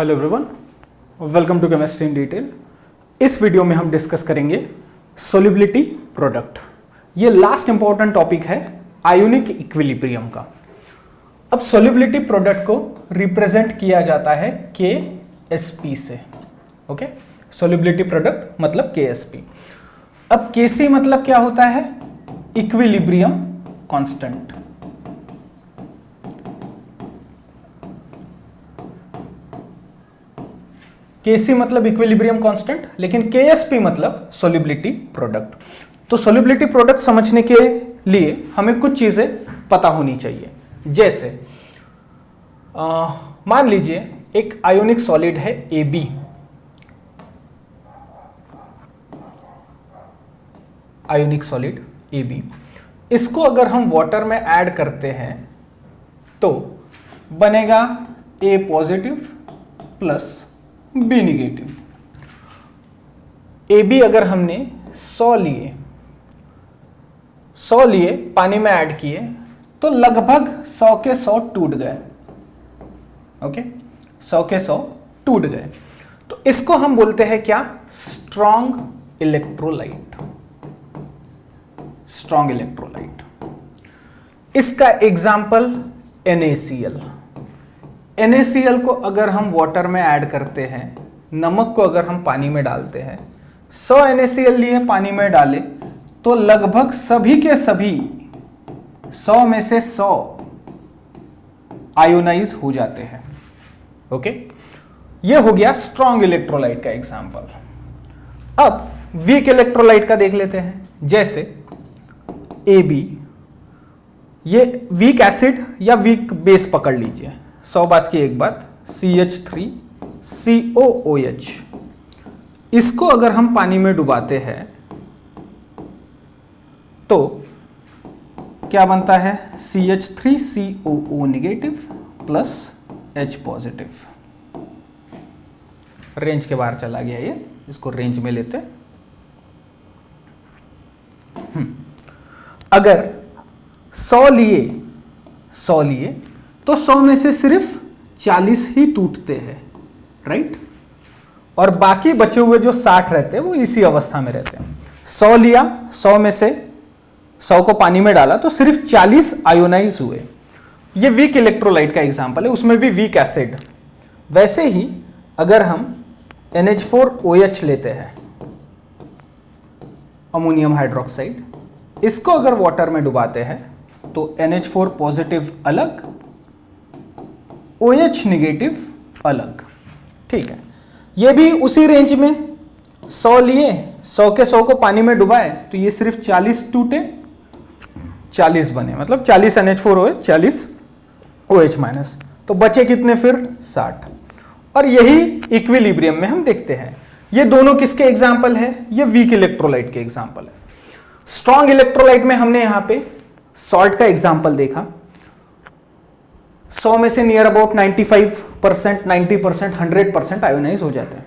Hello everyone, welcome to chemistry in detail. इस video में हम डिस्कस करेंगे सोल्युबिलिटी प्रोडक्ट। ये लास्ट इंपॉर्टेंट टॉपिक है आयोनिक इक्विलिब्रियम का। अब सोल्युबिलिटी प्रोडक्ट को रिप्रेजेंट किया जाता है KSP से। ओके, सोल्युबिलिटी प्रोडक्ट मतलब KSP। अब Kc मतलब क्या होता है? Equilibrium constant. Kc मतलब इक्विलिब्रियम कांस्टेंट, लेकिन KSP मतलब सोल्युबिलिटी प्रोडक्ट। तो सोल्युबिलिटी प्रोडक्ट समझने के लिए हमें कुछ चीजें पता होनी चाहिए। जैसे मान लीजिए एक आयोनिक सॉलिड है AB। आयोनिक सॉलिड AB, इसको अगर हम वाटर में ऐड करते हैं तो बनेगा A positive plus B negative. AB अगर हमने 100 लिए पानी में ऐड किए तो लगभग 100 के 100 टूट गए। ओके, 100 के 100 टूट गए। तो इसको हम बोलते हैं क्या? Strong electrolyte. Strong electrolyte. इसका एग्जाम्पल NaCl। NaCl को अगर हम वाटर में ऐड करते हैं, नमक को अगर हम पानी में डालते हैं, 100 NaCl लिए पानी में डाले तो लगभग सभी के सभी 100 में से 100 आयोनाइज हो जाते हैं। ओके, ये हो गया स्ट्रॉन्ग इलेक्ट्रोलाइट का एग्जाम्पल। अब वीक इलेक्ट्रोलाइट का देख लेते हैं। जैसे AB, ये वीक एसिड या वीक बेस पकड़ लीजिए। 100 बात की एक बात, CH3COOH। इसको अगर हम पानी में डुबाते हैं तो क्या बनता है? CH3COO negative plus H positive. Range के बाहर चला गया ये, इसको रेंज में लेते। अगर 100 लिए तो 100 में से सिर्फ 40 ही टूटते हैं, राइट? और बाकी बचे हुए जो 60 रहते हैं वो इसी अवस्था में रहते हैं। 100 लिया, 100 में से 100 को पानी में डाला तो सिर्फ 40 आयोनाइज हुए। ये वीक इलेक्ट्रोलाइट का एग्जांपल है, उसमें भी वीक एसिड। वैसे ही अगर हम NH4OH लेते हैं, अमोनियम हाइड्रोक्साइड, इसको अगर वाटर में डुबाते हैं तो NH4 पॉजिटिव अलग, OH निगेटिव अलग। ठीक है, ये भी उसी रेंज में 100 लिए, 100 के 100 को पानी में डुबाए तो ये सिर्फ 40 टूटे, 40 बने, मतलब 40 NH4OH, 40 OH माइनस। तो बचे कितने फिर? 60। और यही इक्विलिब्रियम में हम देखते हैं। ये दोनों किसके एग्जाम्पल है? ये वीक इलेक्ट्रोलाइट के एग्जाम्पल है। स्ट्रॉन्ग इलेक्ट्रोलाइट में हमने यहां पे सॉल्ट का एग्जाम्पल देखा। 100 में से नियर अबाउट 95%, 90%, 100% आयोनाइज हो जाते हैं।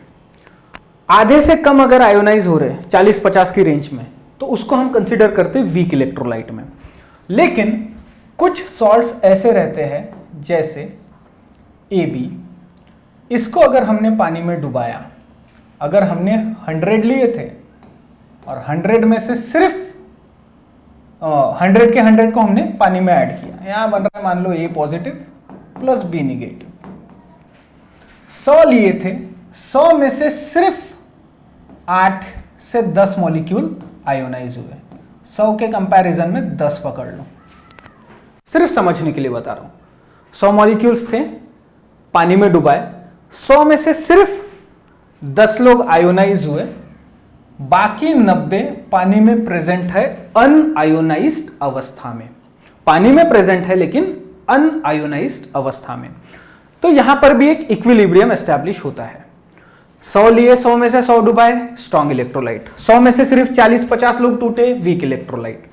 आधे से कम अगर आयोनाइज हो रहे 40-50 की रेंज में तो उसको हम कंसीडर करते हैं वीक इलेक्ट्रोलाइट में। लेकिन कुछ सॉल्ट्स ऐसे रहते हैं जैसे AB, इसको अगर हमने पानी में डुबाया, अगर हमने 100 लिए थे और 100 में से सिर्फ 100 के 100 को हमने पानी में ऐड किया, यहां बन रहा है मान लो A positive plus B negative. 100 लिए थे, 100 में से सिर्फ 8 से 10 मॉलिक्यूल आयोनाइज हुए। 100 के कंपैरिजन में 10 पकड़ लो, सिर्फ समझने के लिए बता रहा हूं। 100 मॉलिक्यूल्स थे, पानी में डुबाए, 100 में से सिर्फ 10 लोग आयोनाइज हुए, बाकी 90 पानी में प्रेजेंट है अनआयोनाइज्ड अवस्था में। पानी में प्रेजेंट है लेकिन अनआयोनाइज्ड अवस्था में। तो यहां पर भी एक इक्विलिब्रियम एस्टैब्लिश होता है। 100 लिए, 100 में से 100 डुबाए, स्ट्रॉन्ग इलेक्ट्रोलाइट। 100 में से सिर्फ 40-50 लोग टूटे, वीक इलेक्ट्रोलाइट।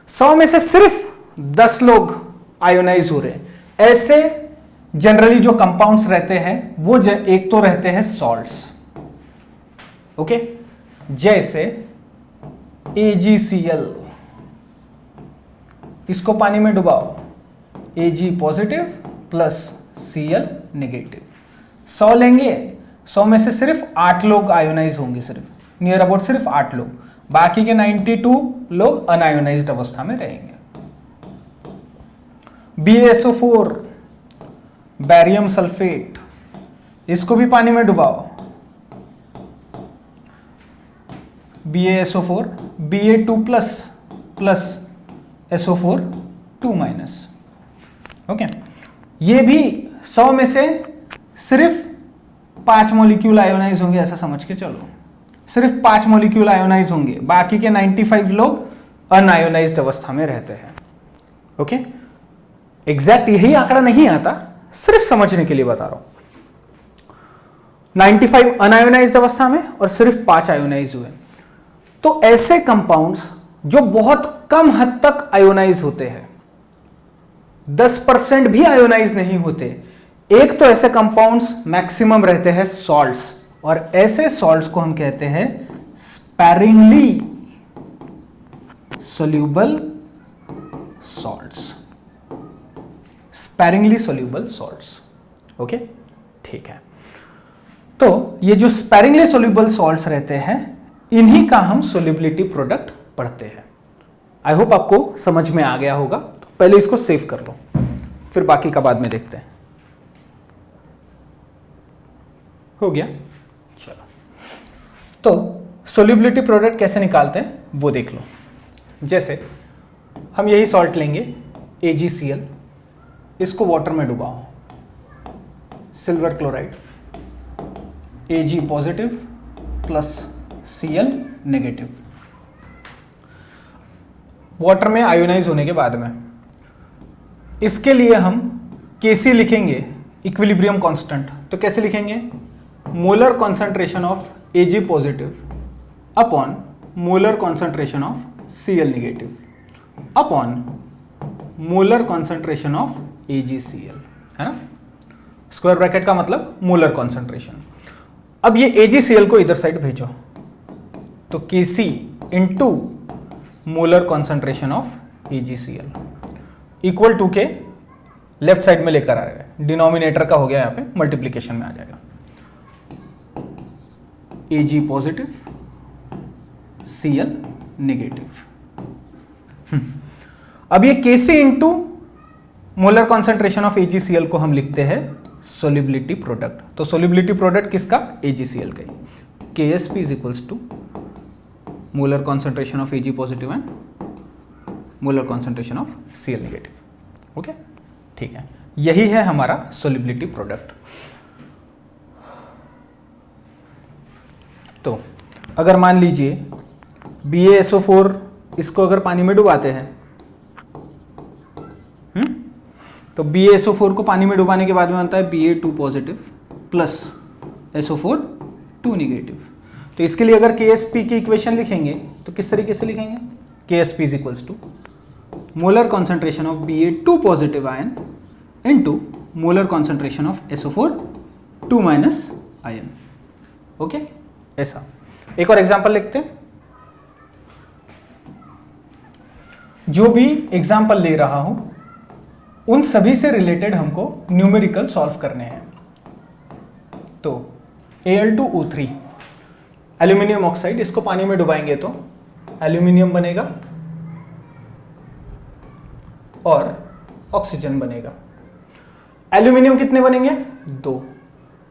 100 में से सिर्फ 10 लोग आयोनाइज हो रहे। ऐसे जनरली जो कंपाउंड्स रहते हैं वो एक तो रहते हैं सॉल्ट्स। ओके, जैसे AgCl, इसको पानी में डुबाओ, Ag positive plus Cl negative. 100 लेंगे, 100 में से सिर्फ 8 लोग आयोनाइज होंगे, सिर्फ नियर अबाउट सिर्फ 8 लोग, बाकी के 92 लोग अनआयोनाइज्ड अवस्था में रहेंगे। BaSO4 बैरियम सल्फेट, इसको भी पानी में डुबाओ, BaSO4 Ba2 plus SO4 2 minus. Okay, ये भी 100 में से सिर्फ 5 मॉलिक्यूल आयोनाइज होंगे, ऐसा समझ के चलो, सिर्फ 5 मॉलिक्यूल आयोनाइज होंगे, बाकी के 95 लोग अनआयोनाइज्ड अवस्था में रहते हैं। ओके, एग्जैक्ट यही आंकड़ा नहीं आता, सिर्फ समझने के लिए बता रहा हूं। 95 अनआयोनाइज्ड अवस्था में और सिर्फ 5 आयोनाइज हुए। तो ऐसे कंपाउंड्स जो बहुत कम हद तक आयोनाइज होते हैं, 10% भी आयोनाइज नहीं होते, एक तो ऐसे कंपाउंड्स मैक्सिमम रहते हैं सॉल्ट्स, और ऐसे सॉल्ट्स को हम कहते हैं sparingly soluble salts, sparingly soluble salts. Okay, ठीक है। तो ये जो स्पैरिंगली सोल्यूबल सॉल्ट्स रहते हैं, इन्हीं का हम सोल्युबिलिटी प्रोडक्ट पढ़ते हैं। आई होप आपको समझ में आ गया होगा। तो पहले इसको सेव कर लो, फिर बाकी का बाद में देखते हैं। हो गया, चलो। तो सोल्युबिलिटी प्रोडक्ट कैसे निकालते हैं वो देख लो। जैसे हम यही सॉल्ट लेंगे AgCl, इसको वाटर में डुबाओ, silver chloride Ag positive plus Cl negative, water में आयोनाइज होने के बाद में इसके लिए हम Kc लिखेंगे, इक्विलिब्रियम कांस्टेंट। तो कैसे लिखेंगे? Molar concentration of Ag positive upon molar concentration of Cl negative upon molar concentration of AgCl, है ना? स्क्वायर ब्रैकेट का मतलब मोलर कॉन्सेंट्रेशन। अब ये AgCl को इधर साइड भेजो, तो Kc into molar concentration of AgCl equal to के लेफ्ट साइड में लेकर आ रहे हैं, डिनोमिनेटर का हो गया, यहाँ पे मल्टीप्लीकेशन में आ जाएगा। Ag positive Cl negative. अब ये Kc into molar concentration of AgCl को हम लिखते हैं सोल्युबिलिटी प्रोडक्ट। तो सोल्युबिलिटी प्रोडक्ट किसका? AgCl का। Ksp is equals to molar concentration of Ag positive and molar concentration of Cl negative. Okay, ठीक है, यही है हमारा सोल्युबिलिटी प्रोडक्ट। तो अगर मान लीजिए BaSO4, इसको अगर पानी में डुबाते हैं, तो BaSO4 को पानी में डुबाने के बाद में बनता है Ba2 positive plus SO4 2 negative. तो इसके लिए अगर Ksp की इक्वेशन लिखेंगे तो किस तरीके से लिखेंगे? Ksp is equals to molar concentration of Ba2 positive ion into molar concentration of SO4 2 minus ion. Okay, ऐसा। एक और एग्जांपल लिखते हैं। जो भी एग्जांपल ले रहा हूं उन सभी से रिलेटेड हमको न्यूमेरिकल सॉल्व करने हैं। तो Al2O3 एल्यूमिनियम ऑक्साइड, इसको पानी में डुबाएंगे तो एल्यूमिनियम बनेगा और ऑक्सीजन बनेगा। एल्यूमिनियम कितने बनेंगे? 2।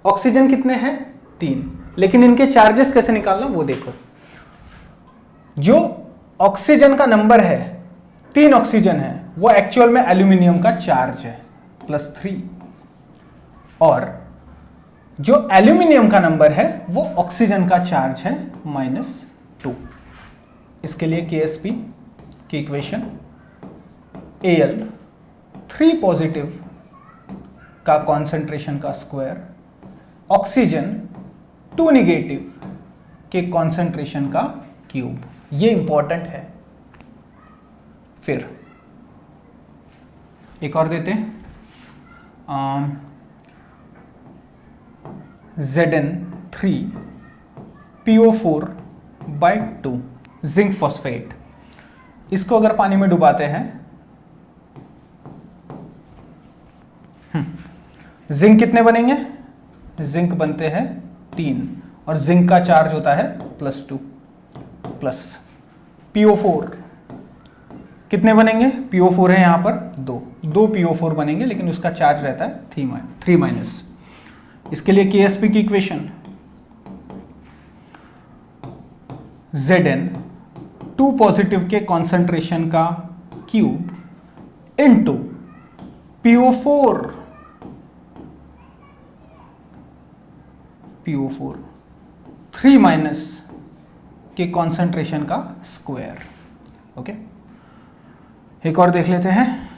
ऑक्सीजन कितने हैं? 3। लेकिन इनके चार्जेस कैसे निकालना वो देखो। जो ऑक्सीजन का नंबर है, 3 ऑक्सीजन है, वो एक्चुअल में एल्यूमिनियम का चार्ज है +3, और जो एल्यूमिनियम का नंबर है वो ऑक्सीजन का चार्ज है -2। इसके लिए Ksp की इक्वेशन Al3 पॉजिटिव का कॉन्सेंट्रेशन का स्क्वायर ऑक्सीजन 2 नेगेटिव के कॉन्सेंट्रेशन का क्यूब, ये इंपॉर्टेंट है। फिर एक और देते हैं, Zn3PO4/2 जिंक फॉस्फेट। इसको अगर पानी में डुबाते हैं, जिंक कितने बनेंगे? जिंक बनते हैं 3 और जिंक का चार्ज होता है +2 प्लस PO4 कितने बनेंगे? PO4 है यहां पर 2 PO4 बनेंगे, लेकिन उसका चार्ज रहता है 3-। इसके लिए KSP की इक्वेशन Zn 2 पॉजिटिव के कॉन्सेंट्रेशन का क्यूब इनटू PO4 3- के कॉन्सेंट्रेशन का स्क्वायर। ओके, एक और देख लेते हैं।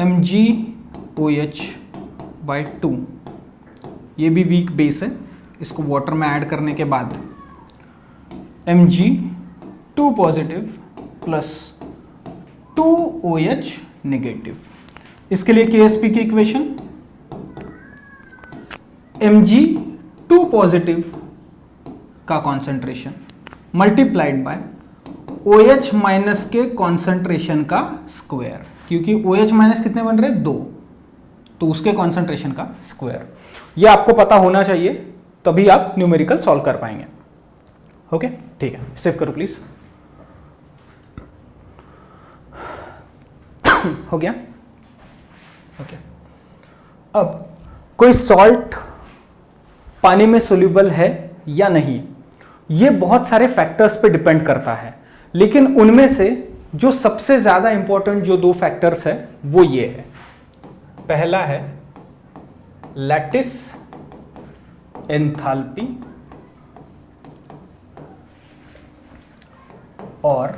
MgOH/2 ये भी वीक बेस है, इसको वाटर में ऐड करने के बाद Mg2 positive plus 2OH negative. इसके लिए KSP की इक्वेशन Mg2 पॉजिटिव का concentration multiplied bye OH minus के कॉन्सेंट्रेशन का स्क्वायर, क्योंकि OH माइनस कितने बन रहे हैं? 2, तो उसके कॉन्सेंट्रेशन का स्क्वायर। ये आपको पता होना चाहिए, तभी आप न्यूमेरिकल सॉल्व कर पाएंगे। ओके, ठीक है, सेव करो प्लीज। हो गया? ओके, अब कोई सॉल्ट पानी में सोल्यूबल है या नहीं, ये बहुत सारे फैक्टर्स पे डिपेंड करता है, लेकिन उनमें से जो सबसे ज्यादा इंपॉर्टेंट जो 2 फैक्टर्स है वो ये है। पहला है लैटिस एंथैल्पी और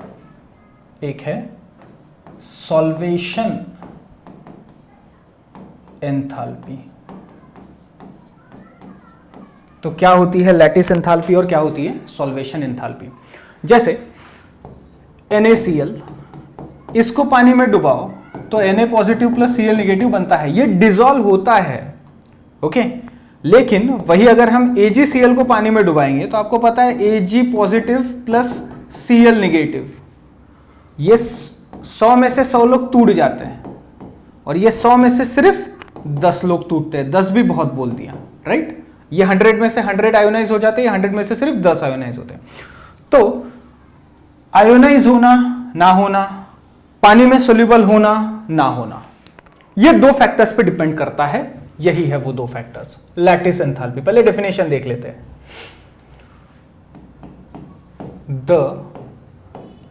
एक है सॉल्वेशन एंथैल्पी। तो क्या होती है लैटिस एंथैल्पी और क्या होती है सॉल्वेशन एंथैल्पी? जैसे NaCl, इसको पानी में डुबाओ तो Na positive plus Cl negative बनता है, ये डिसॉल्व होता है। ओके, लेकिन वही अगर हम AgCl को पानी में डुबाएंगे तो आपको पता है Ag positive plus Cl negative, ये 100 में से 100 लोग टूट जाते हैं और ये 100 में से सिर्फ 10 लोग टूटते हैं। 10 भी बहुत बोल दिया, राइट? ये 100 में से 100 आयोनाइज हो जाते हैं, 100 में से सिर्फ 10 आयोनाइज होते हैं। तो आयोनाइज होना ना होना, पानी में सोल्यूबल होना ना होना, ये 2 फैक्टर्स पे डिपेंड करता है। यही है वो 2 फैक्टर्स। लैटिस एंथैल्पी, पहले डेफिनेशन देख लेते हैं। The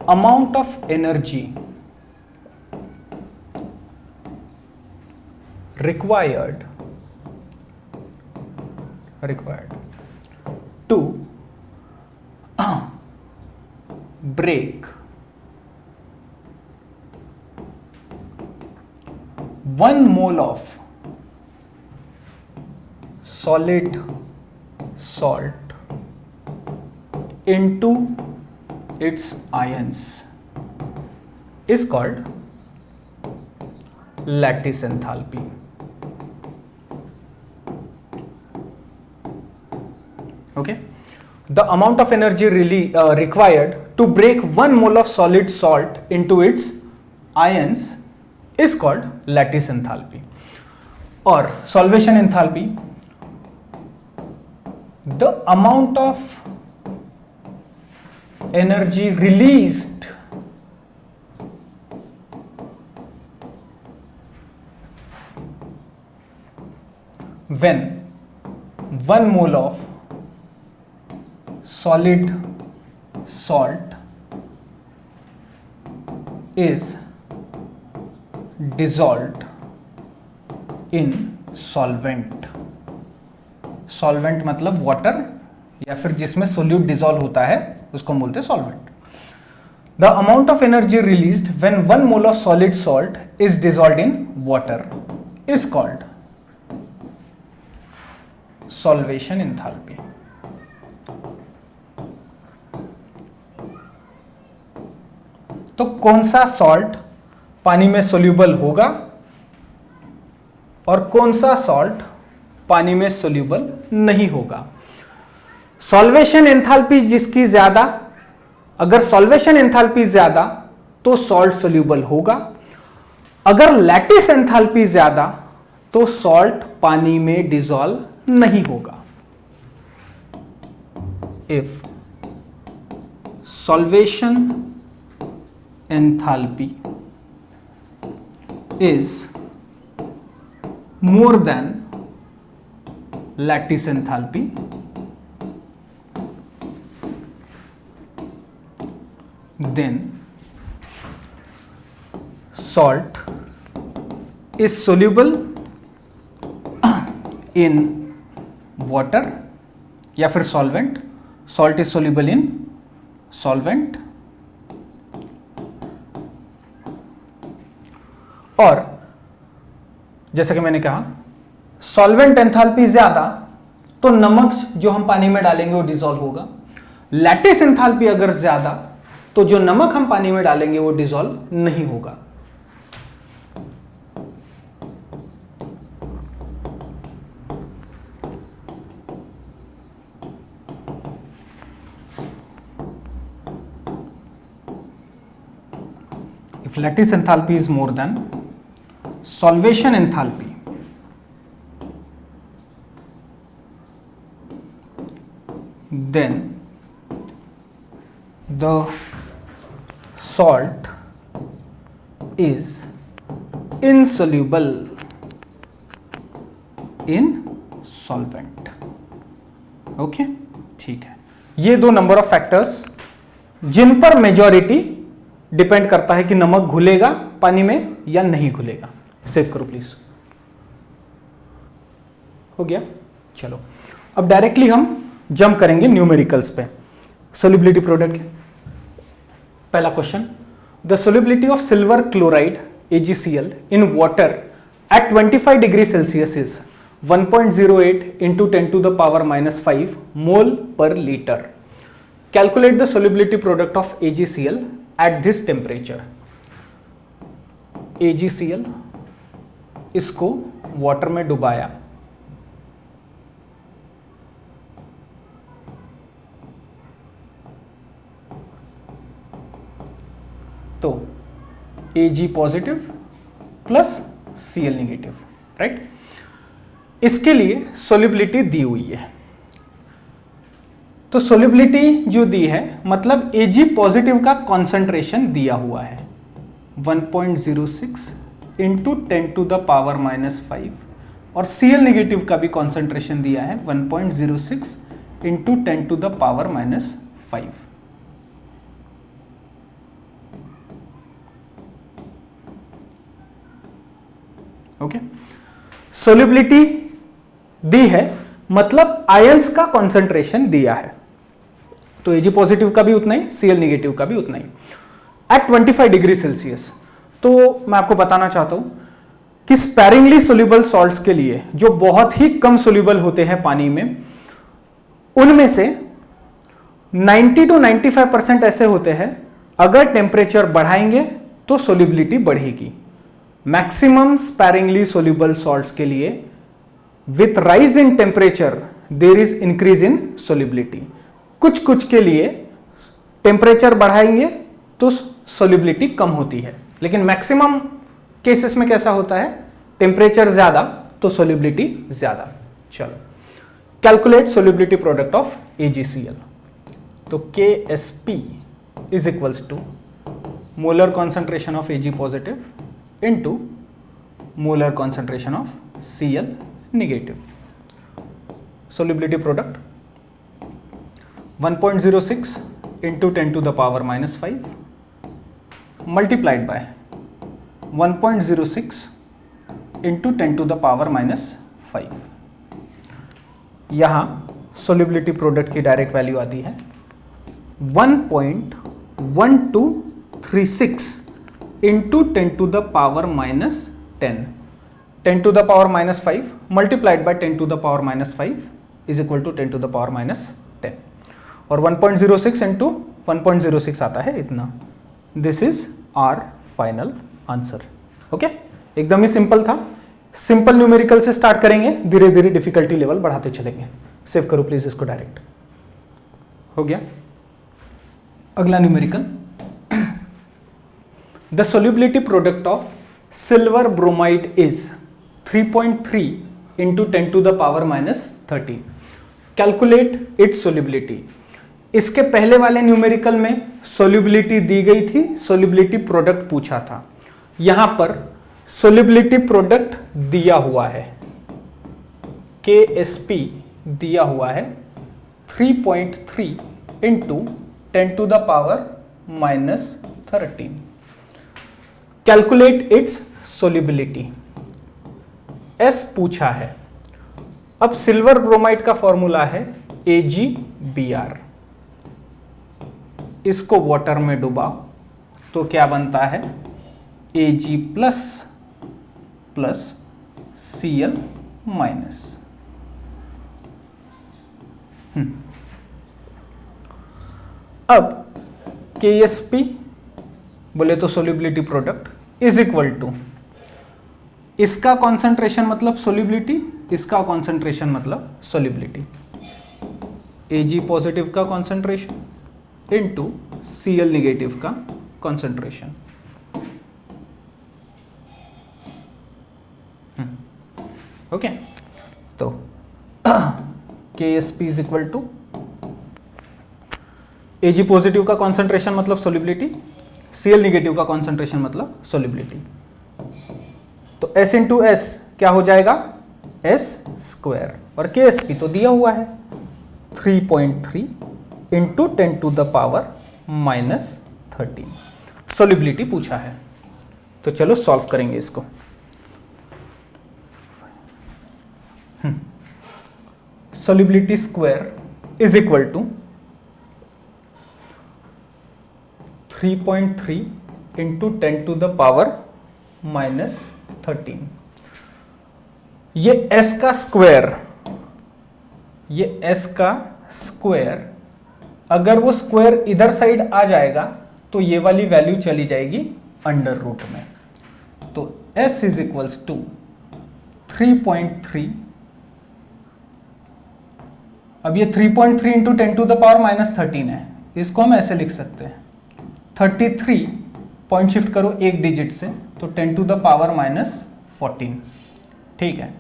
amount of energy required to break 1 mole of solid salt into its ions is called lattice enthalpy. Okay, the amount of energy required to break 1 mole of solid salt into its ions is called lattice enthalpy. Or solvation enthalpy, the amount of energy released when 1 mole of solid salt is dissolved in solvent. Solvent मतलब water या फिर जिसमें solute dissolve होता है उसको हम बोलते हैं solvent. The amount of energy released when 1 mole of solid salt is dissolved in water is called solvation enthalpy. तो कौन सा सॉल्ट पानी में सोल्यूबल होगा और कौन सा सॉल्ट पानी में सोल्यूबल नहीं होगा? सॉल्वेशन एंथैल्पी जिसकी ज्यादा, अगर सॉल्वेशन एंथैल्पी ज्यादा तो सॉल्ट सोल्यूबल होगा, अगर लैटिस एंथैल्पी ज्यादा तो सॉल्ट पानी में डिसॉल्व नहीं होगा। If solvation enthalpy is more than lattice enthalpy, then salt is soluble in water या फिर solvent. Salt is soluble in solvent, और जैसा कि मैंने कहा सॉल्वेंट एंथैल्पी ज्यादा तो नमक जो हम पानी में डालेंगे वो डिसॉल्व होगा। लैटिस एंथैल्पी अगर ज्यादा तो जो नमक हम पानी में डालेंगे वो डिसॉल्व नहीं होगा। If lattice enthalpy is more than solvation enthalpy, then the salt is insoluble in solvent. Okay, ठीक है। ये दो नंबर ऑफ फैक्टर्स जिन पर मेजॉरिटी डिपेंड करता है कि नमक घुलेगा पानी में या नहीं घुलेगा। सेव करो प्लीज। हो गया, चलो अब डायरेक्टली हम जंप करेंगे न्यूमेरिकल्स पे, सोल्युबिलिटी प्रोडक्ट के। पहला question, the solubility of silver chloride AgCl in water at 25 degree Celsius is 1.08 into 10 to the power minus 5 mole per liter. Calculate the solubility product of AgCl at this temperature. AgCl इसको water में डुबाया, तो Ag positive plus Cl negative, right. इसके लिए solubility दी हुई है, तो solubility जो दी है मतलब Ag पॉजिटिव का कॉन्सेंट्रेशन दिया हुआ है 1.06 into 10 to the power minus 5, और Cl नेगेटिव का भी कॉन्सेंट्रेशन दिया है 1.06 into 10 to the power minus 5। Okay, solubility दी है मतलब आयंस का कॉन्सेंट्रेशन दिया है, तो Ag पॉजिटिव का भी उतना ही, Cl नेगेटिव का भी उतना ही एट 25 डिग्री सेल्सियस। तो मैं आपको बताना चाहता हूं कि स्पैरिंगली सोल्यूबल सॉल्ट्स के लिए जो बहुत ही कम सोल्यूबल होते हैं पानी में, उनमें से 90 to 95% ऐसे होते हैं अगर टेम्परेचर बढ़ाएंगे तो सोल्यूबिलिटी बढ़ेगी। मैक्सिमम स्पैरिंगली सोल्यूबल सॉल्ट्स के लिए with rise in temperature there is increase in solubility. कुछ कुछ के लिए टेम्परेचर बढ़ाएंगे तो सोल्यूबिलिटी कम होती है, लेकिन मैक्सिमम केसेस में कैसा होता है, टेम्परेचर ज्यादा तो सोल्यूबिलिटी ज्यादा। चलो, calculate solubility product of AgCl। तो KSP is equals to molar concentration of Ag positive into molar concentration of Cl negative. Solubility product 1.06 into 10 to the power minus 5 multiplied by 1.06 into 10 to the power minus 5। यहां solubility product की direct value आती है 1.1236 into 10 to the power minus 10, 10 to the power minus 5 multiplied by 10 to the power minus 5 is equal to 10 to the power minus 10, और 1.06 into 1.06 आता है इतना। This is our final answer. Okay, एकदम ही simple था। Simple numerical से start करेंगे, धीरे धीरे डिफिकल्टी लेवल बढ़ाते चलेंगे। सेव करो प्लीज इसको डायरेक्ट। हो गया, अगला numerical, the solubility product of silver bromide is 3.3 into 10 to the power minus 13। Calculate its solubility. इसके पहले वाले न्यूमेरिकल में सोल्यूबिलिटी दी गई थी, सोल्यूबिलिटी प्रोडक्ट पूछा था। यहां पर सोल्यूबिलिटी प्रोडक्ट दिया हुआ है, KSP दिया हुआ है 3.3 into 10 to the power minus 13। Calculate its solubility, S पूछा है। अब सिल्वर ब्रोमाइड का फॉर्मूला है AgBr। इसको वाटर में डुबाओ तो क्या बनता है, Ag plus plus Cl minus. अब KSP बोले तो solubility product is equal to, इसका कॉन्सेंट्रेशन मतलब सोल्यूबिलिटी, इसका कॉन्सेंट्रेशन मतलब सोल्यूबिलिटी। Ag पॉजिटिव का कॉन्सेंट्रेशन इनटू Cl निगेटिव का कॉन्सेंट्रेशन। ओके, तो KSP is equal to Ag positive का कॉन्सेंट्रेशन मतलब सोल्यूबिलिटी, Cl निगेटिव का कॉन्सेंट्रेशन मतलब सोल्यूबिलिटी। तो S इंटू एस क्या हो जाएगा, S स्क्वायर, और KSP तो दिया हुआ है 3.3 into 10 to the power minus 13। Solubility पूछा है, तो चलो सॉल्व करेंगे इसको। Solubility square is equal to 3.3 into 10 to the power minus 13। ये S का स्क्वायर, ये S का स्क्वायर, अगर वो स्क्वायर इधर साइड आ जाएगा तो ये वाली वैल्यू चली जाएगी अंडर रूट में। तो S इज इक्वल्स टू 3.3, अब ये 3.3 into 10 to the power minus 13 है, इसको हम ऐसे लिख सकते हैं 33 पॉइंट शिफ्ट करो एक डिजिट से तो 10 टू द पावर माइनस 14। ठीक है,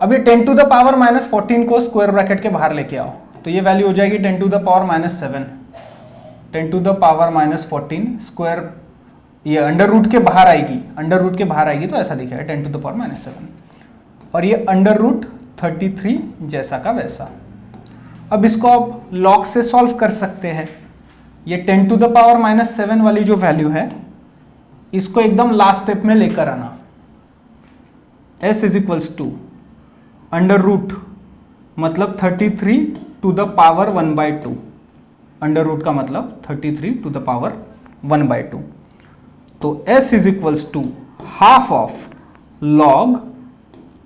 अब ये 10 टू द पावर माइनस 14 को स्क्वायर ब्रैकेट के बाहर लेके आओ तो ये वैल्यू हो जाएगी 10 to the power minus 7। 10 to the power minus 14 square, ये अंडर रूट के बाहर आएगी, अंडर रूट के बाहर आएगी तो ऐसा दिखेगा 10 टू द पावर माइनस 7, और ये अंडर रूट 33 जैसा का वैसा। अब इसको आप लॉग से सॉल्व कर सकते हैं। ये 10 टू द पावर माइनस 7 वाली जो वैल्यू है इसको एकदम लास्ट स्टेप में लेकर आना। S is equals to under root मतलब 33 to the power 1/2, under root का मतलब 33 टू द पावर 1/2। तो S is equals to half of log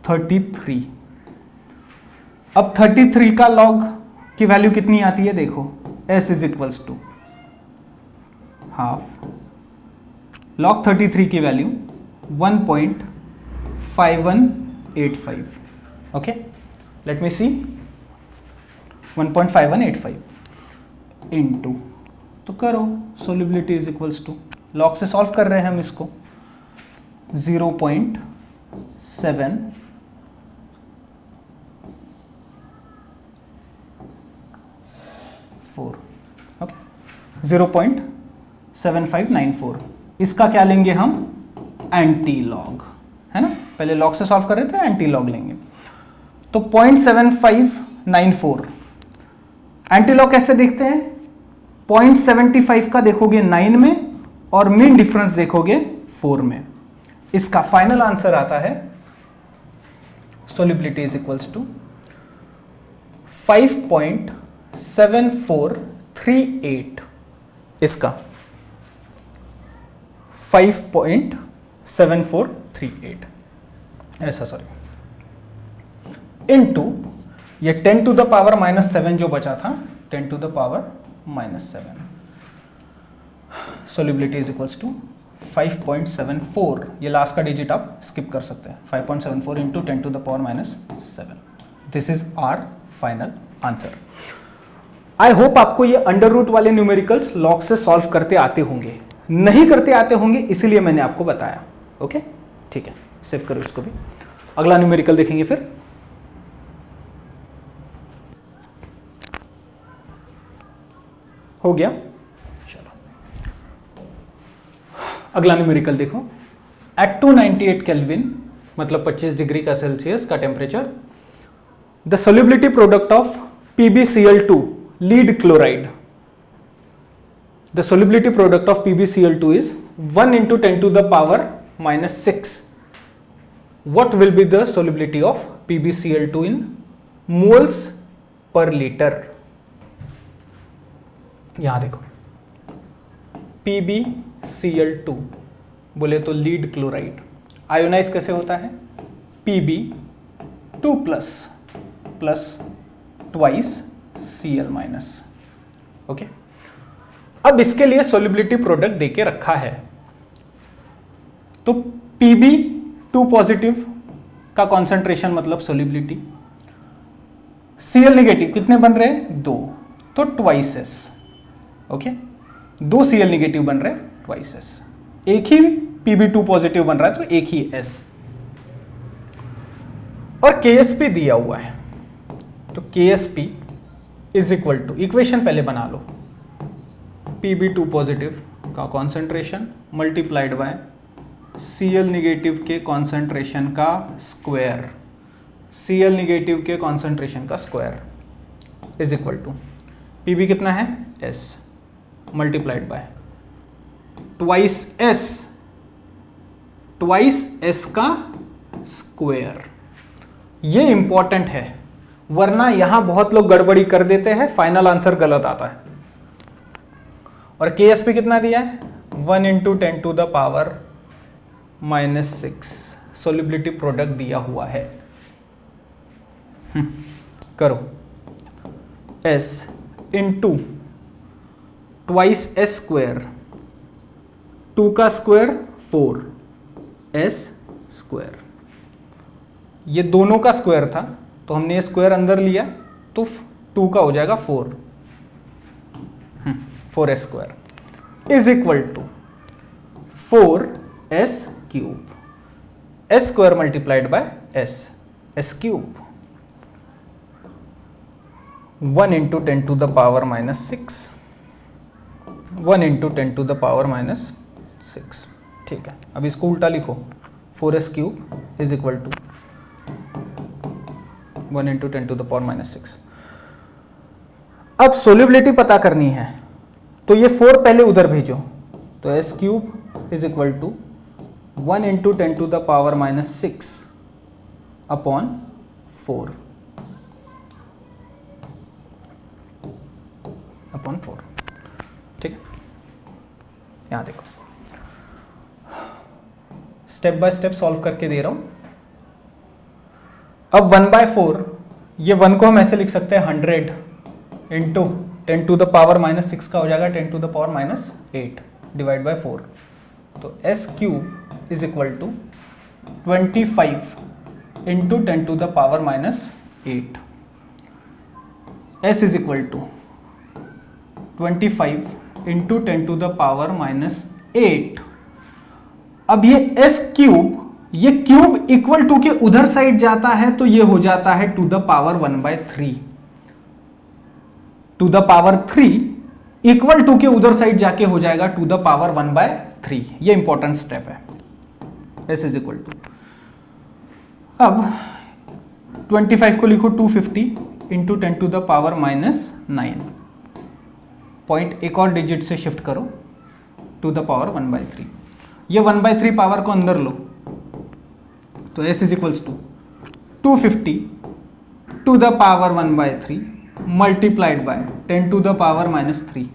33। अब 33 का लॉग की वैल्यू कितनी आती है देखो, S is equals to half log 33 की value 1.5185। Okay, let me see 1.5185 into, तो करो solubility is equals to, log से सॉल्व कर रहे हैं हम इसको 0.7 4, ओके 0.7594। इसका क्या लेंगे हम, एंटी लॉग, है ना, पहले लॉग से सॉल्व कर रहे थे, एंटी लॉग लेंगे तो 0.7594। एंटी लॉग कैसे देखते हैं, 0.75 का देखोगे 9 में और मीन डिफरेंस देखोगे 4 में। इसका फाइनल आंसर आता है सोल्यूबिलिटी इज इक्वल्स टू 5.7438। इसका 5.7438 ऐसा, सॉरी, इनटू ये 10 टू द पावर माइनस 7 जो बचा था, 10 to the power minus 7। Solubility is equals to 5.74, ये लास्ट का डिजिट आप स्किप कर सकते हैं, 5.74 into 10 to the power minus 7। This is our final answer. I hope आपको ये अंडर रूट वाले न्यूमेरिकल्स लॉग से सॉल्व करते आते होंगे, नहीं करते आते होंगे इसीलिए मैंने आपको बताया। ओके, ठीक है, सेव करो इसको भी, अगला न्यूमेरिकल देखेंगे फिर। हो गया। चलो अगला न्यूमेरिकल देखो। एट 298 केल्विन मतलब 25 डिग्री का सेल्सियस का temperature, the solubility product of PbCl2 lead chloride, the solubility product of PbCl2 is 1 into 10 to the power minus 6. What will be the solubility of PbCl2 in moles per liter? यहां देखो PbCl2 बोले तो lead chloride, ionise कैसे होता है? Pb2 plus twice Cl minus. Okay, अब इसके लिए सोल्युबिलिटी प्रोडक्ट देके रखा है, तो Pb2 पॉजिटिव का कॉन्सेंट्रेशन मतलब सोल्युबिलिटी, Cl निगेटिव कितने बन रहे हैं? 2, तो twice S. Okay, 2 Cl negative बन रहे हैं ट्वाइस एस, एक ही Pb2 पॉजिटिव बन रहा है तो एक ही S, और KSP दिया हुआ है, तो KSP is equal to, equation पहले बना लो, Pb2 पॉजिटिव का concentration multiplied by Cl negative के कॉन्सेंट्रेशन का स्क्वायर, Cl निगेटिव के कॉन्सेंट्रेशन का square is equal to Pb कितना है? S multiplied by twice S का स्क्वायर। ये इंपॉर्टेंट है, वरना यहां बहुत लोग गड़बड़ी कर देते हैं, फाइनल आंसर गलत आता है। और KSP कितना दिया है? 1 into 10 to the power minus 6 solubility product दिया हुआ है। करो S into twice S square, 2 का स्क्वायर 4 S स्क्वायर, ये दोनों का स्क्वायर था तो हमने ये स्क्वायर अंदर लिया तो 2 का हो जाएगा 4S square is equal to 4S cube, S square multiplied by S cube, 1 into 10 to the power minus 6, 1 into 10 to the power minus 6। ठीक है, अब इसको उल्टा लिखो, 4S cube is equal to 1 into 10 to the power minus 6। अब solubility पता करनी है तो ये 4 पहले उधर भेजो, तो S cube is equal to 1 into 10 to the power minus 6 upon 4 upon 4। ठीक है, यहां देखो स्टेप बाय स्टेप सॉल्व करके दे रहा हूं। अब 1/4, ये 1 को हम ऐसे लिख सकते हैं 100 into 10 to the power minus 6 का हो जाएगा 10 to the power minus 8 divide by 4, तो S cube is equal to 25 into 10 to the power minus 8। S is equal to 25 into 10 to the power minus 8। अब ये S क्यूब, ये cube equal to के उधर side जाता है तो ये हो जाता है to the power 1/3, to the power 3 equal to के उधर साइड जाके हो जाएगा टू द पावर 1/3। ये इंपॉर्टेंट स्टेप है। S इज इक्वल टू, अब 25 को लिखो 250 into 10 to the power minus 9, point एक और डिजिट से शिफ्ट करो टू द पावर 1/3, ये 1/3 पावर को अंदर लो, तो S is equals to 250 to the power 1/3 multiplied by 10 to the power minus 3,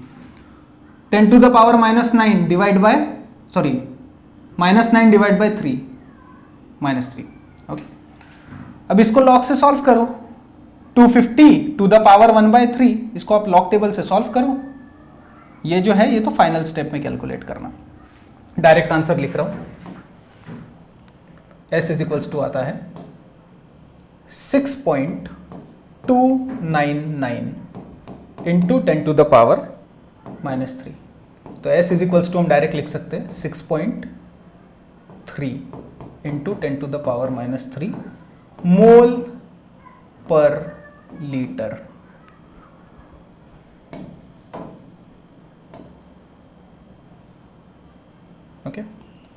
10 to the power minus 9 divide by, sorry minus 9 divide by 3 -3। Okay, अब इसको लॉग से सॉल्व करो, 250 टू द पावर 1/3, इसको आप लॉग टेबल से solve करो। ये जो है ये तो फाइनल स्टेप में कैलकुलेट करना, डायरेक्ट आंसर लिख रहा हूं। S इज इक्वल्स टू आता है 6.299 इंटू 10 to the power -3, तो S इज इक्वल्स टू हम डायरेक्ट लिख सकते हैं 6.3 into 10 to the power -3 mole per litre.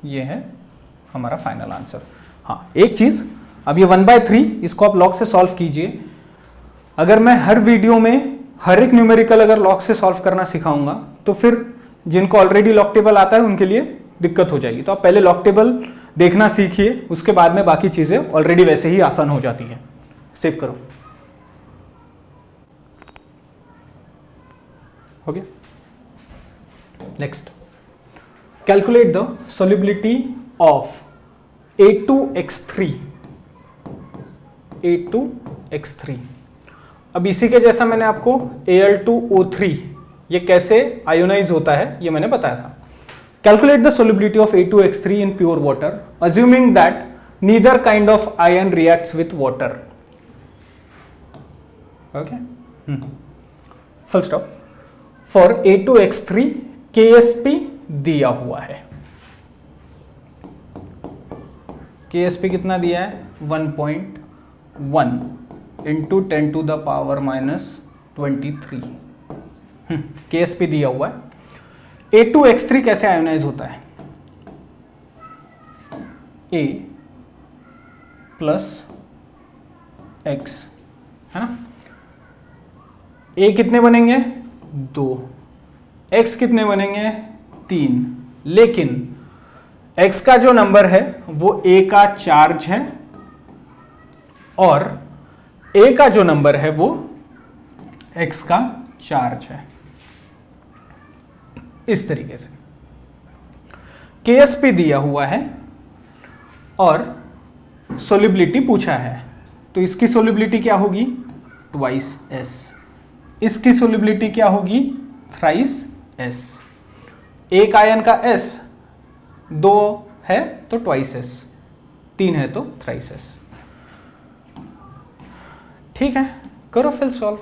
ये है हमारा फाइनल आंसर। हाँ, एक चीज, अब ये 1/3 इसको आप लॉग से सॉल्व कीजिए। अगर मैं हर वीडियो में हर एक न्यूमेरिकल अगर लॉग से सॉल्व करना सिखाऊंगा तो फिर जिनको ऑलरेडी लॉग टेबल आता है उनके लिए दिक्कत हो जाएगी। तो आप पहले लॉग टेबल देखना सीखिए, उसके बाद में बाकी चीजें ऑलरेडी वैसे ही आसान हो जाती है। सेव करो, हो गया। Next, calculate the solubility of A2X3। A2X3, अब इसी के जैसा मैंने आपको Al2O3 ये कैसे आयोनाइज होता है ये मैंने बताया था। Calculate the solubility of A2X3 in pure water assuming that neither kind of ion reacts with water. Okay, full stop. For A2X3 KSP दिया हुआ है। KSP कितना दिया है? 1.1 into 10 to the power minus 23। KSP दिया हुआ है। A2X3 कैसे आयोनाइज होता है? A प्लस X, है ना। A कितने बनेंगे? 2, X कितने बनेंगे? 3। लेकिन X का जो नंबर है वो A का चार्ज है और A का जो नंबर है वो X का चार्ज है। इस तरीके से KSP दिया हुआ है और सोल्युबिलिटी पूछा है, तो इसकी सोल्युबिलिटी क्या होगी? Twice S। इसकी सोल्युबिलिटी क्या होगी? Thrice S। एक आयन का S 2 है तो ट्वाइस S, 3 है तो थ्राइस S। ठीक है, करो फिर सॉल्व।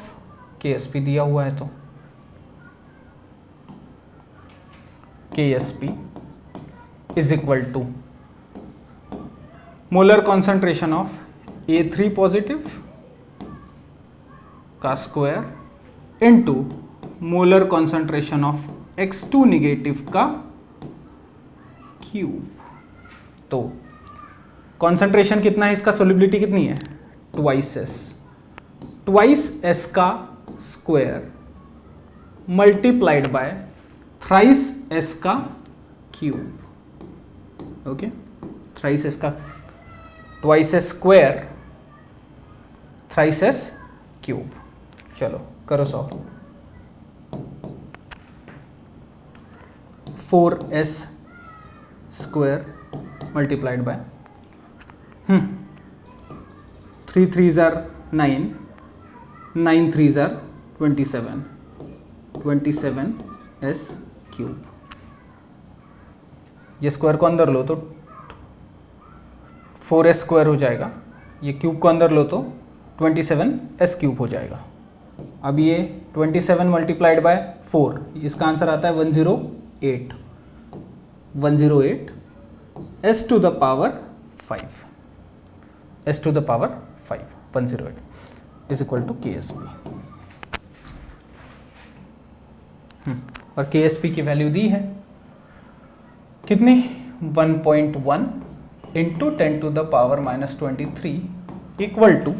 KSP दिया हुआ है तो KSP is equal to molar concentration of A3 positive का square into molar concentration of X2 negative का क्यूब। तो कॉन्सेंट्रेशन कितना है इसका? सोल्युबिलिटी कितनी है? Twice S। ट्वाइस S का square multiplied by thrice S का क्यूब। ओके, थ्राइस S का twice S square thrice S cube. चलो करो solve. 4S square multiplied by 3 3s are 9, 9 3s are 27, 27S cube. ये square को अंदर लो तो 4S स्क्वायर हो जाएगा, ये क्यूब को अंदर लो तो 27S क्यूब हो जाएगा। अब ये 27 मल्टीप्लाइड बाय 4, इसका आंसर आता है 108, 108 S to the power 5, S to the power 5, 108 is equal to KSP। और KSP की वैल्यू दी है कितनी? 1.1 into 10 to the power minus 23 equal to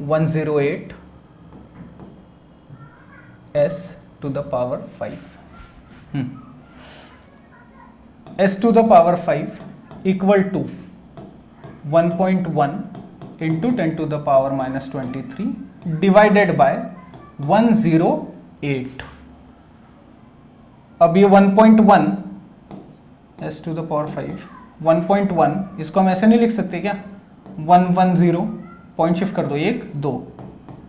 108 S to the power 5। S to the power 5 equal to 1.1 into 10 to the power minus 23 divided by 108। अब ये 1.1 S to the power 5, 1.1 इसको हम ऐसे नहीं लिख सकते क्या? 110 पॉइंट शिफ्ट कर दो, 1 2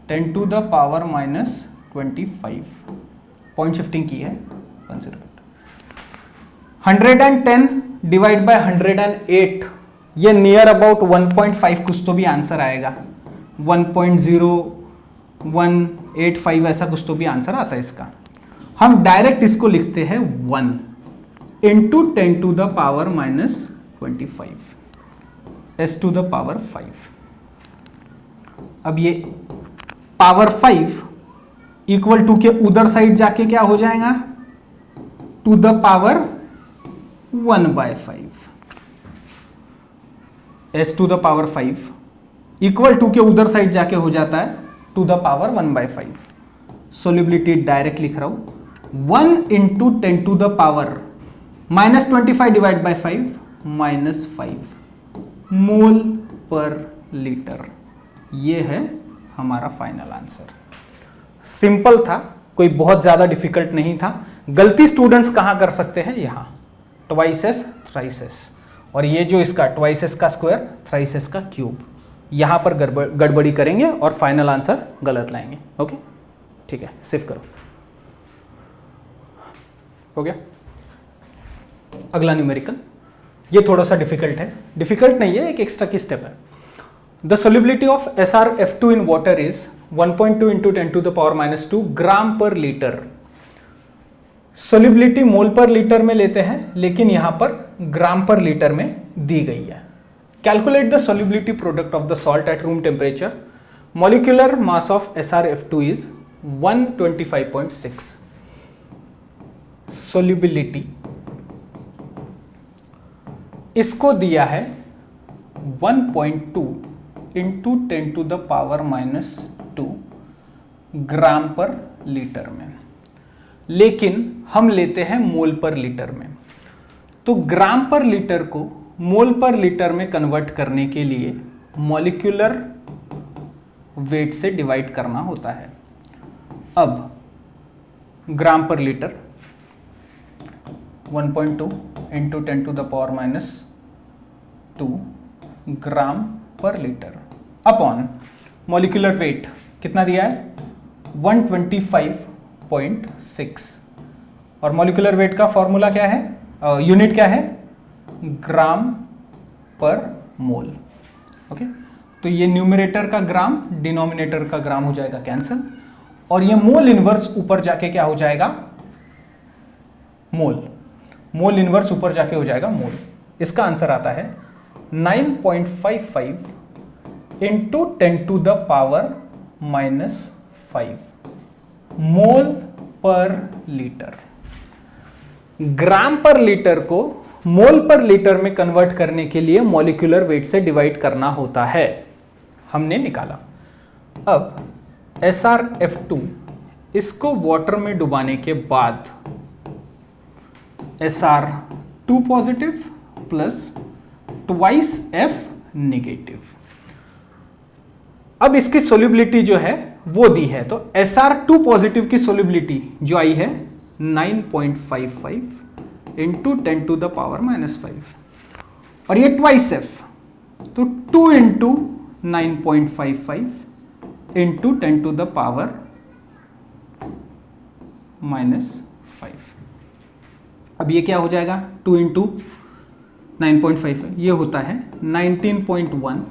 10 to the power minus 25 point shifting की है 108। 110 डिवाइड बाय 108 ये नियर अबाउट 1.5 कुछ तो भी आंसर आएगा, 1.0185 ऐसा कुछ तो भी आंसर आता है इसका। हम डायरेक्ट इसको लिखते हैं 1 into 10 to the power minus 25 S to the power 5। अब ये पावर 5 इक्वल टू के उधर साइड जाके क्या हो जाएगा? To the power 1/5 s to the power 5 equal to के उधर साइड जाके हो जाता है to the power 1/5। Solubility direct लिख रहा हूं 1 into 10 to the power -25 divide by 5 -5 mole per litre. ये है हमारा फाइनल आंसर। सिंपल था, कोई बहुत ज्यादा डिफिकल्ट नहीं था। गलती स्टूडेंट्स कहां कर सकते हैं, यहां ट्वाइस एस थ्राइस एस, और ये जो इसका ट्वाइस एस का स्क्वायर थ्राइस एस का क्यूब, यहां पर गड़बड़ी करेंगे और फाइनल आंसर गलत लाएंगे। ओके ठीक है, सेव करो। हो गया। अगला न्यूमेरिकल, ये थोड़ा सा डिफिकल्ट है, डिफिकल्ट नहीं है, एक एक्स्ट्रा की स्टेप है। The solubility of SrF2 in water is 1.2 into 10 to the power -2 gram per litre. Solubility mole per litre में लेते हैं, लेकिन यहां पर ग्राम पर लीटर में दी गई है। Calculate the solubility product of the salt at room temperature. Molecular mass of SrF2 is 125.6। Solubility इसको दिया है 1.2 into 10 to the power -2 gram per litre में, लेकिन हम लेते हैं मोल पर लीटर में। तो ग्राम पर लीटर को मोल पर लीटर में कन्वर्ट करने के लिए मॉलिक्यूलर वेट से डिवाइड करना होता है। अब gram per litre 1.2 into 10 to the power -2 gram per litre upon molecular weight कितना दिया है 125.6, और मॉलिक्यूलर वेट का फॉर्मूला क्या है, यूनिट क्या है, ग्राम पर मोल। ओके, तो ये न्यूमरेटर का ग्राम, डिनोमिनेटर का ग्राम हो जाएगा कैंसिल, और ये मोल इनवर्स ऊपर जाके क्या हो जाएगा, मोल। मोल इनवर्स ऊपर जाके हो जाएगा मोल। इसका आंसर आता है 9.55 into 10 to the power -5 mole per litre. Gram per litre को मोल पर लीटर में कन्वर्ट करने के लिए मॉलिक्यूलर वेट से डिवाइड करना होता है, हमने निकाला। अब SrF2 इसको वाटर में डुबाने के बाद SR2 positive plus twice F negative. अब इसकी सोल्युबिलिटी जो है वो दी है, तो SR2 पॉजिटिव की सोल्युबिलिटी जो आई है 9.55 इंटू 10 टू द पावर -5, और ये ट्वाइस F, तो 2 into 9.55 into 10 to the power -5। अब ये क्या हो जाएगा, 2 इंटू 9.55, ये होता है 19.1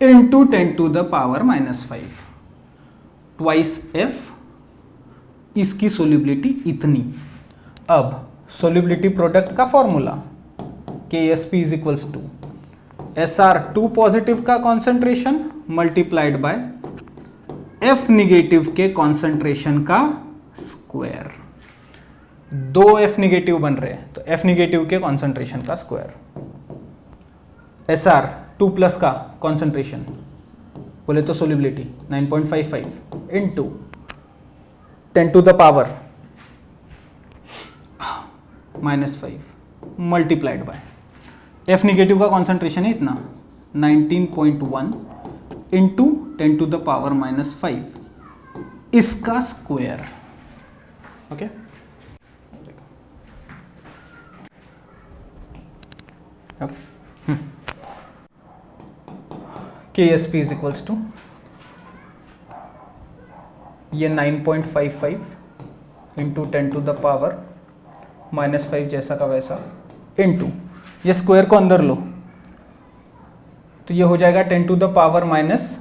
into 10 to the power -5 twice F। इसकी सोल्युबिलिटी इतनी। अब सोल्युबिलिटी प्रोडक्ट का formula KSP is equals to SR2 positive का concentration multiplied by F negative के कॉन्सेंट्रेशन का स्क्वायर। 2 F निगेटिव बन रहे हैं, तो F निगेटिव के कॉन्सेंट्रेशन का स्क्वायर। SR2 प्लस का कॉन्सेंट्रेशन बोले तो solubility 9.55 into 10 to the power -5 multiplied by F negative का कॉन्सेंट्रेशन है इतना 19.1 इंटू 10 टू द पावर -5 इसका square. Okay, KSP is equals to ये 9.55 इंटू 10 टू द पावर -5 जैसा का वैसा इंटू ये स्क्वायर को अंदर लो, तो ये हो जाएगा 10 to the power -10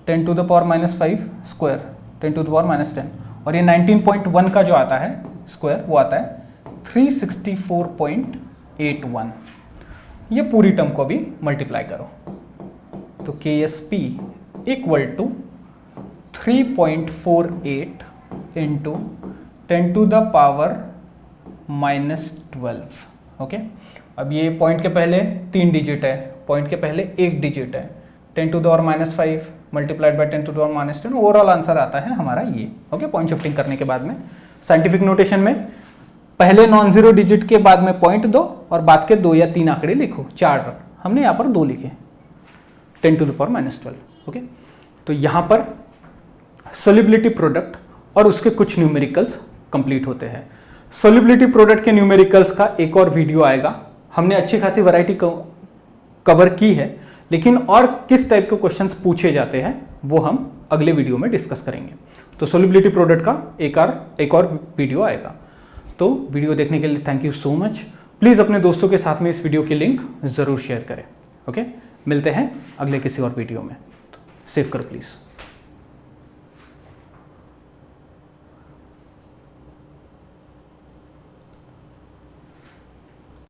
10 to the power -5 square 10 to the power -10, और ये 19.1 का जो आता है स्क्वायर वो आता है 364.81। ये पूरी टर्म को भी मल्टीप्लाई करो, तो KSP equal to 3.48 into 10 to the power -12। Okay, अब ये पॉइंट के पहले 3 डिजिट है, पॉइंट के पहले 1 डिजिट है, 10⁻⁵ मल्टीप्लाइड बाय 10⁻⁻10, ओवरऑल आंसर आता है हमारा ये। ओके, पॉइंट शिफ्टिंग करने के बाद में साइंटिफिक नोटेशन में पहले नॉन जीरो डिजिट के बाद में पॉइंट दो और बाद के 2 या 3 आंकड़े लिखो, 4, हमने यहाँ पर 2 लिखे, 10⁻12। ओके, तो यहाँ पर सोल्युबिलिटी प्रोडक्ट और उसके कुछ न्यूमेरिकल्स कंप्लीट होते हैं। सोल्युबिलिटी प्रोडक्ट के न्यूमेरिकल्स का एक और वीडियो आएगा, हमने अच्छी खासी वैरायटी कवर की है, लेकिन और किस टाइप के क्वेश्चंस पूछे जाते हैं वो हम अगले वीडियो में डिस्कस करेंगे। तो सोल्युबिलिटी प्रोडक्ट का एक और वीडियो आएगा। तो वीडियो देखने के लिए thank you so much. Please अपने दोस्तों के साथ में इस वीडियो की लिंक ज़रूर शेयर करें। ओके, मिलते हैं अगले किसी और वीडियो में। सेव करो प्लीज़।